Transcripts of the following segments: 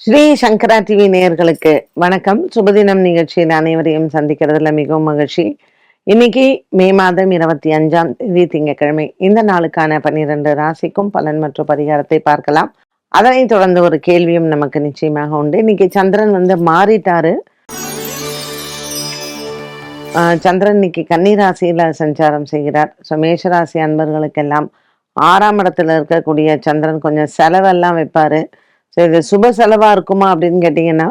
ஸ்ரீ சங்கரா TV நேயர்களுக்கு வணக்கம். சுபதினம் நிகழ்ச்சியில் அனைவரையும் சந்திக்கிறதுல மிகவும் மகிழ்ச்சி. இன்னைக்கு மே மாதம் 25 திங்கட்கிழமை. இந்த நாளுக்கான 12 ராசிக்கும் பலன் மற்றும் பரிகாரத்தை பார்க்கலாம். அதனைத் தொடர்ந்து ஒரு கேள்வியும் நமக்கு நிச்சயமாக உண்டு. இன்னைக்கு சந்திரன் மாறிட்டாரு. சந்திரன் இன்னைக்கு கன்னி ராசியில சஞ்சாரம் செய்கிறார். மேஷராசி அன்பர்களுக்கெல்லாம் 6ஆம் இடத்துல இருக்கக்கூடிய சந்திரன் கொஞ்சம் செலவெல்லாம் வைப்பாரு. இது சுப செலவா இருக்குமா அப்படின்னு கேட்டீங்கன்னா,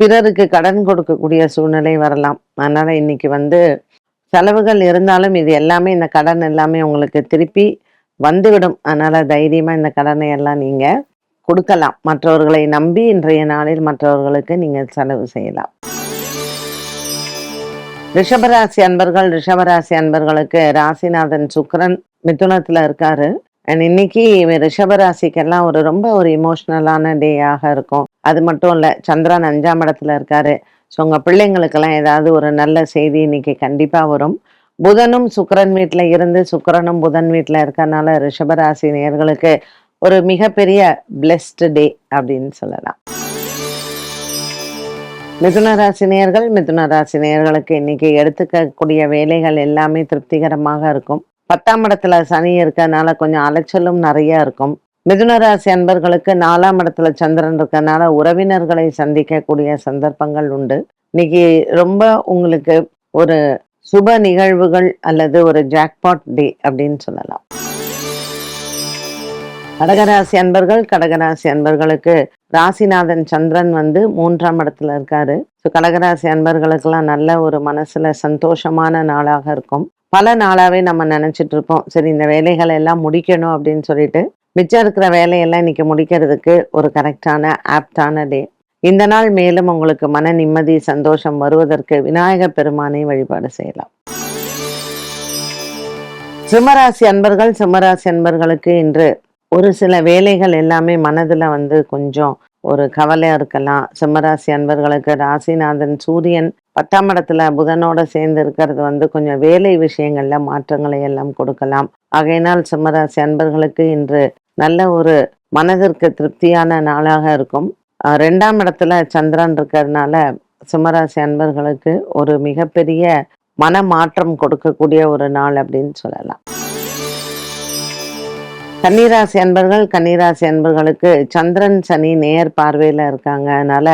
பிறருக்கு கடன் கொடுக்கக்கூடிய சூழ்நிலை வரலாம். அதனால இன்னைக்கு செலவுகள் இருந்தாலும் இது எல்லாமே, இந்த கடன் எல்லாமே உங்களுக்கு திருப்பி வந்துவிடும். அதனால தைரியமா இந்த கடனை எல்லாம் நீங்க கொடுக்கலாம். மற்றவர்களை நம்பி இன்றைய நாளில் மற்றவர்களுக்கு நீங்க செலவு செய்யலாம். ரிஷபராசி அன்பர்களுக்கு ராசிநாதன் சுக்கிரன் மிதுனத்துல இருக்காரு. அண்ட் இன்னைக்கு ரிஷபராசிக்கெல்லாம் ரொம்ப ஒரு இமோஷனலான டேயாக இருக்கும். அது மட்டும் இல்ல, சந்திரன் 5ஆம் இடத்துல இருக்காரு. ஸோ உங்க பிள்ளைங்களுக்கெல்லாம் ஏதாவது ஒரு நல்ல செய்தி இன்னைக்கு கண்டிப்பா வரும். புதனும் சுக்கிரன் வீட்டுல இருந்து, சுக்கிரனும் புதன் வீட்டுல இருக்கறனால ரிஷபராசி நேயர்களுக்கு ஒரு மிகப்பெரிய பிளெஸ்ட் டே அப்படின்னு சொல்லலாம். மிதுன ராசி நேயர்களுக்கு இன்னைக்கு எடுத்துக்கக்கூடிய வேலைகள் எல்லாமே திருப்திகரமாக இருக்கும். 10ஆம் இடத்துல சனி இருக்கறனால கொஞ்சம் அலைச்சலும் நிறைய இருக்கும். மிதுன ராசி அன்பர்களுக்கு 4ஆம் இடத்துல சந்திரன் இருக்கறனால உறவினர்களை சந்திக்கக்கூடிய சந்தர்ப்பங்கள் உண்டு. இன்னைக்கு ரொம்ப உங்களுக்கு ஒரு சுப நிகழ்வுகள் அல்லது ஒரு ஜாக்பாட் டே அப்படின்னு சொல்லலாம். கடகராசி அன்பர்களுக்கு ராசிநாதன் சந்திரன் 3ஆம் இடத்துல இருக்காரு. ஸோ கடகராசி அன்பர்களுக்கெல்லாம் நல்ல ஒரு மனசுல சந்தோஷமான நாளாக இருக்கும். பல நாளாவே நம்ம நினைச்சிட்டு இருப்போம், சரி இந்த வேலைகளை எல்லாம் முடிக்கணும் அப்படின்னு சொல்லிட்டு. மிச்சம் இருக்கிற வேலையெல்லாம் இன்னைக்கு முடிக்கிறதுக்கு ஒரு கரெக்டான ஆப்டான டே. இந்த நாள் மேலும் உங்களுக்கு மன நிம்மதி சந்தோஷம் வருவதற்கு விநாயகர் பெருமானை வழிபாடு செய்யலாம். சிம்மராசி அன்பர்களுக்கு இன்று ஒரு சில வேலைகள் எல்லாமே மனதுல கொஞ்சம் ஒரு கவலையா இருக்கலாம். சிம்மராசி அன்பர்களுக்கு ராசிநாதன் சூரியன் 10ஆம் இடத்துல புதனோட சேர்ந்து இருக்கிறது கொஞ்சம் வேலை விஷயங்கள்ல மாற்றங்களை எல்லாம் கொடுக்கலாம். ஆகையினால் சிம்மராசி அன்பர்களுக்கு இன்று நல்ல ஒரு மனதிற்கு திருப்தியான நாளாக இருக்கும். 2ஆம் இடத்துல சந்திரன் இருக்கிறதுனால சிம்மராசி அன்பர்களுக்கு ஒரு மிகப்பெரிய மன மாற்றம் கொடுக்கக்கூடிய ஒரு நாள் அப்படின்னு சொல்லலாம். கன்னிராசி அன்பர்களுக்கு சந்திரன் சனி நேர் பார்வையில இருக்காங்க. அதனால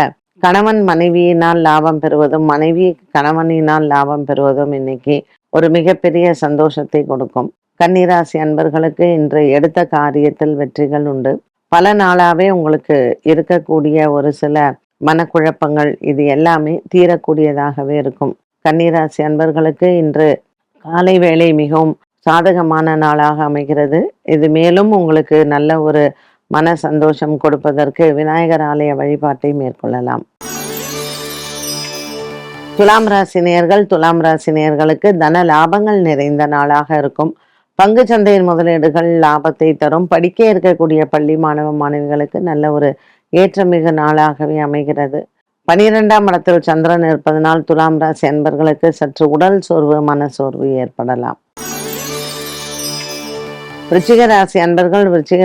கணவன் மனைவியினால் லாபம் பெறுவதும், மனைவி கணவனினால் லாபம் பெறுவதும் இன்னைக்கு ஒரு மிகப்பெரிய சந்தோஷத்தை கொடுக்கும். கன்னிராசி அன்பர்களுக்கு இன்று எடுத்த காரியத்தில் வெற்றிகள் உண்டு. பல நாளாவே உங்களுக்கு இருக்கக்கூடிய ஒரு சில மனக்குழப்பங்கள் இது எல்லாமே தீரக்கூடியதாகவே இருக்கும். கன்னிராசி அன்பர்களுக்கு இன்று காலை வேளை மிகவும் சாதகமான நாளாக அமைகிறது. இது மேலும் உங்களுக்கு நல்ல ஒரு மன சந்தோஷம் கொடுப்பதற்கு விநாயகர் ஆலய வழிபாட்டை மேற்கொள்ளலாம். துலாம் ராசி நேயர்களுக்கு தன லாபங்கள் நிறைந்த நாளாக இருக்கும். பங்கு சந்தையின் முதலீடுகள் லாபத்தை தரும். படிக்க இருக்கக்கூடிய பள்ளி மாணவ மாணவிகளுக்கு நல்ல ஒரு ஏற்றமிகு நாளாகவே அமைகிறது. 12ஆம் இடத்தில் சந்திரன் இருப்பதனால் துலாம் ராசி அன்பர்களுக்கு சற்று உடல் சோர்வு, மன சோர்வு ஏற்படலாம். விருச்சிக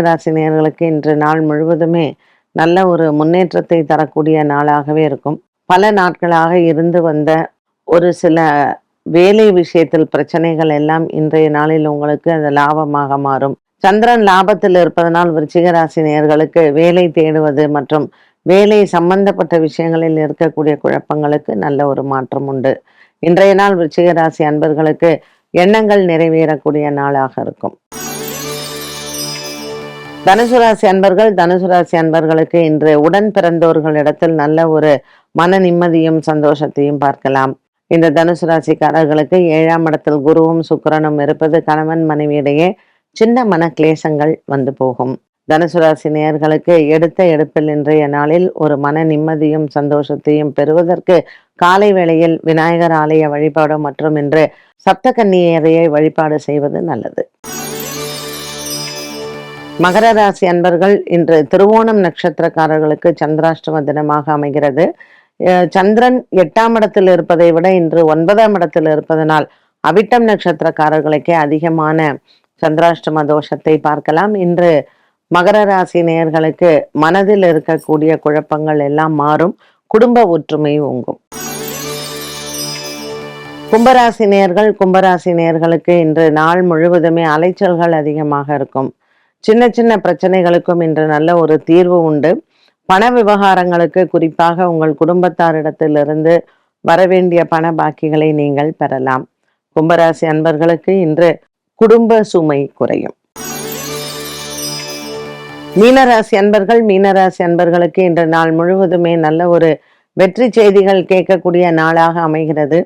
ராசி நேயர்களுக்கு இன்று நாள் முழுவதுமே நல்ல ஒரு முன்னேற்றத்தை தரக்கூடிய நாளாகவே இருக்கும். பல நாட்களாக இருந்து வந்த ஒரு சில வேலை விஷயத்தில் பிரச்சனைகள் எல்லாம் இன்றைய நாளில் உங்களுக்கு அது லாபமாக மாறும். சந்திரன் லாபத்தில் இருப்பதனால் விருச்சிக ராசி நேயர்களுக்கு வேலை தேடுவது மற்றும் வேலை சம்பந்தப்பட்ட விஷயங்களில் இருக்கக்கூடிய குழப்பங்களுக்கு நல்ல ஒரு மாற்றம் உண்டு. இன்றைய நாள் விருச்சிக ராசி அன்பர்களுக்கு எண்ணங்கள் நிறைவேறக்கூடிய நாளாக இருக்கும். தனுசு ராசி அன்பர்களுக்கு இன்று உடன் பிறந்தோர்களிடத்தில் நல்ல ஒரு மன நிம்மதியும் சந்தோஷத்தையும் பார்க்கலாம். இந்த தனுசு ராசிக்காரர்களுக்கு 7ஆம் இடத்தில் குருவும் சுக்கிரனும் இருப்பது கணவன் மனைவியிடையே சின்ன மன கிளேசங்கள் போகும். தனுசு ராசி நேயர்களுக்கு எடுத்த எடுப்பில் இன்றைய நாளில் ஒரு மன நிம்மதியும் சந்தோஷத்தையும் பெறுவதற்கு காலை வேளையில் விநாயகர் ஆலய வழிபாடு மற்றும் இன்று சப்தகன்னியரையை வழிபாடு செய்வது நல்லது. மகர ராசி அன்பர்கள் இன்று திருவோணம் நட்சத்திரக்காரர்களுக்கு சந்திராஷ்டம தினமாக அமைகிறது. சந்திரன் 8ஆம் இடத்தில் இருப்பதை விட இன்று 9ஆம் இடத்தில் இருப்பதனால் அவிட்டம் நட்சத்திரக்காரர்களுக்கே அதிகமான சந்திராஷ்டம தோஷத்தை பார்க்கலாம். இன்று மகர ராசி நேயர்களுக்கு மனதில் இருக்கக்கூடிய குழப்பங்கள் எல்லாம் மாறும். குடும்ப ஒற்றுமை ஓங்கும். கும்பராசி நேயர்கள், கும்பராசி நேயர்களுக்கு இன்று நாள் முழுவதுமே அலைச்சல்கள் அதிகமாக இருக்கும். சின்ன சின்ன பிரச்சனைகளுக்கும் இன்று நல்ல ஒரு தீர்வு உண்டு. பண விவகாரங்களுக்கு, குறிப்பாக உங்கள் குடும்பத்தாரிடத்திலிருந்து வரவேண்டிய பண பாக்கிகளை நீங்கள் பெறலாம். கும்பராசி அன்பர்களுக்கு இன்று குடும்ப சுமை குறையும். மீனராசி அன்பர்கள், மீனராசி அன்பர்களுக்கு இன்று நாள் முழுவதுமே நல்ல ஒரு வெற்றி செய்திகள் கேட்கக்கூடிய நாளாக அமைகிறது.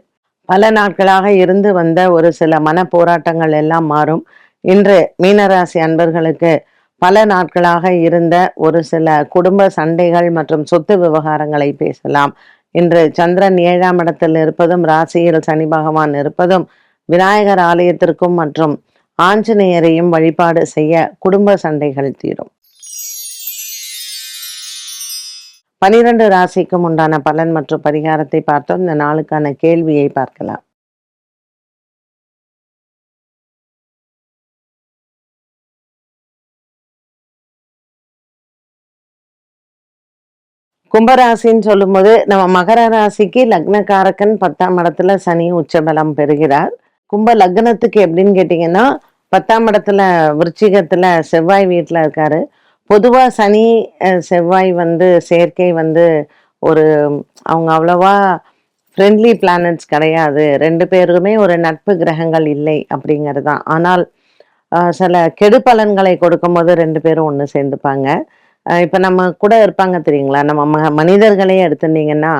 பல நாட்களாக இருந்து வந்த ஒரு சில மன போராட்டங்கள் எல்லாம் மாறும். இன்று மீனராசி அன்பர்களுக்கு பல நாட்களாக இருந்த ஒரு சில குடும்ப சண்டைகள் மற்றும் சொத்து விவகாரங்களை பேசலாம். இன்று சந்திரன் 7ஆம் இடத்தில் இருப்பதும், ராசியில் சனி பகவான் இருப்பதும், விநாயகர் ஆலயத்திற்கும் மற்றும் ஆஞ்சநேயரையும் வழிபாடு செய்ய குடும்ப சண்டைகள் தீரும். 12 ராசிக்கும் உண்டான பலன் மற்றும் பரிகாரத்தை பார்த்தோம். இந்த நாளுக்கான கேள்வியை பார்க்கலாம். கும்பராசின்னு சொல்லும்போது நம்ம மகர ராசிக்கு லக்னக்காரக்கன் 10ஆம் இடத்துல சனி உச்சபலம் பெறுகிறார். கும்ப லக்னத்துக்கு எப்படின்னு கேட்டீங்கன்னா 10ஆம் இடத்துல விருச்சிகத்துல செவ்வாய் வீட்டுல இருக்காரு. பொதுவா சனி செவ்வாய் சேர்க்கை ஒரு அவங்க அவ்வளவா ஃப்ரெண்ட்லி பிளானட்ஸ் கிடையாது. 2 பேருக்குமே ஒரு நட்பு கிரகங்கள் இல்லை அப்படிங்கிறது தான். ஆனால் சில கெடு பலன்களை கொடுக்கும்போது 2 பேரும் ஒன்று சேர்ந்துப்பாங்க. இப்போ நம்ம கூட இருப்பாங்க தெரியுங்களா, நம்ம மனிதர்களே எடுத்துட்டீங்கன்னா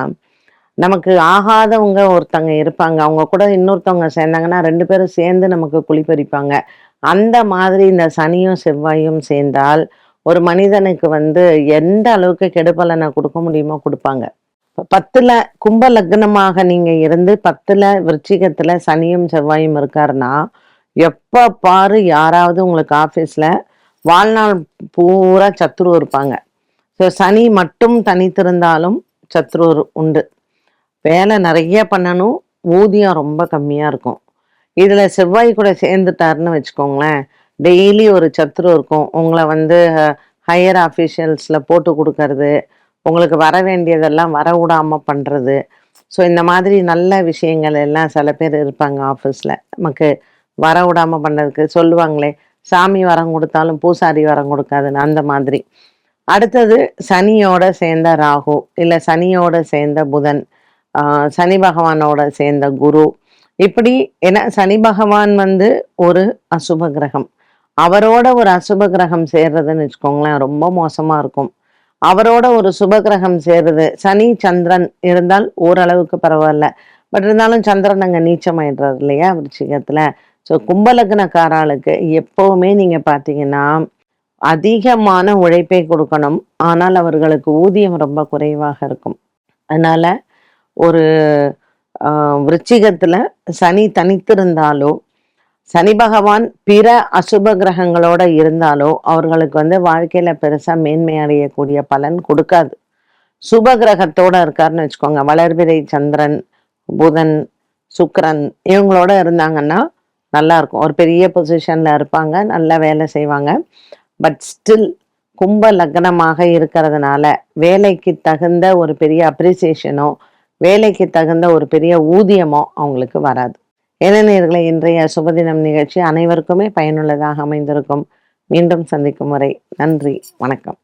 நமக்கு ஆகாதவங்க ஒருத்தங்க இருப்பாங்க. அவங்க கூட இன்னொருத்தவங்க சேர்ந்தாங்கன்னா 2 பேரும் சேர்ந்து நமக்கு குழிப்பறிப்பாங்க. அந்த மாதிரி இந்த சனியும் செவ்வாயும் சேர்ந்தால் ஒரு மனிதனுக்கு எந்த அளவுக்கு கெடுபலனை கொடுக்க முடியுமோ கொடுப்பாங்க. 10ல கும்ப லக்னமாக நீங்க இருந்து 10ல விருச்சிகத்துல சனியும் செவ்வாயும் இருக்காருன்னா எப்ப பாரு யாராவது உங்களுக்கு ஆபீஸ்ல வாழ்நாள் பூரா சத்ரு இருப்பாங்க. ஸோ சனி மட்டும் தனித்திருந்தாலும் சத்ரு உண்டு. வேலை நிறைய பண்ணணும், ஊதியம் ரொம்ப கம்மியா இருக்கும். இதுல செவ்வாய் கூட சேர்ந்துட்டாருன்னு வச்சுக்கோங்களேன், டெய்லி ஒரு சத்ரு இருக்கும். உங்களை ஹையர் அஃபீஷியல்ஸ்ல போட்டு கொடுக்கறது, உங்களுக்கு வர வேண்டியதெல்லாம் வர விடாம பண்றது. ஸோ இந்த மாதிரி நல்ல விஷயங்கள் எல்லாம் சில பேர் இருப்பாங்க ஆஃபீஸில், நமக்கு வர விடாம பண்ணுறதுக்கு சொல்லுவாங்களே, சாமி வரம் கொடுத்தாலும் பூசாரி வரம் கொடுக்காதுன்னு, அந்த மாதிரி. அடுத்தது சனியோட சேர்ந்த ராகு, இல்லை சனியோட சேர்ந்த புதன், சனி பகவானோட சேர்ந்த குரு. இப்படி ஏன்னா சனி பகவான் ஒரு அசுப கிரகம். அவரோட ஒரு அசுப கிரகம் சேர்றதுன்னு வச்சுக்கோங்களேன் ரொம்ப மோசமா இருக்கும். அவரோட ஒரு சுப கிரகம் சேருது, சனி சந்திரன் இருந்தால் ஓரளவுக்கு பரவாயில்ல. பட் இருந்தாலும் சந்திரன் அங்கே நீச்சமாயிடுறாரு இல்லையா விருச்சிகத்துல. ஸோ கும்பலக்னக்காரர்களுக்கு எப்பவுமே நீங்க பார்த்தீங்கன்னா அதிகமான உழைப்பை கொடுக்கணும், ஆனால் அவர்களுக்கு ஊதியம் ரொம்ப குறைவாக இருக்கும். அதனால ஒரு விருச்சிகத்துல சனி தனித்திருந்தாலோ, சனி பகவான் பிற அசுப கிரகங்களோட இருந்தாலோ அவர்களுக்கு வாழ்க்கையில பெருசா மேன்மை அடையக்கூடிய பலன் கொடுக்காது. சுப கிரகத்தோட இருக்காருன்னு வச்சுக்கோங்க, வளர்பிறை சந்திரன், புதன், சுக்கிரன் இவங்களோட இருந்தாங்கன்னா நல்லா இருக்கும். ஒரு பெரிய பொசிஷன்ல இருப்பாங்க, நல்ல வேலை செய்வாங்க. பட் ஸ்டில் கும்ப லக்னமாக இருக்கிறதுனால வேலைக்கு தகுந்த ஒரு பெரிய அப்ரிசியேஷனோ, வேலைக்கு தகுந்த ஒரு பெரிய ஊதியமோ அவங்களுக்கு வராது. இளைஞர்களை இன்றைய சுபதினம் நிகழ்ச்சி அனைவருக்குமே பயனுள்ளதாக அமைந்திருக்கும். மீண்டும் சந்திக்கும் வரை நன்றி, வணக்கம்.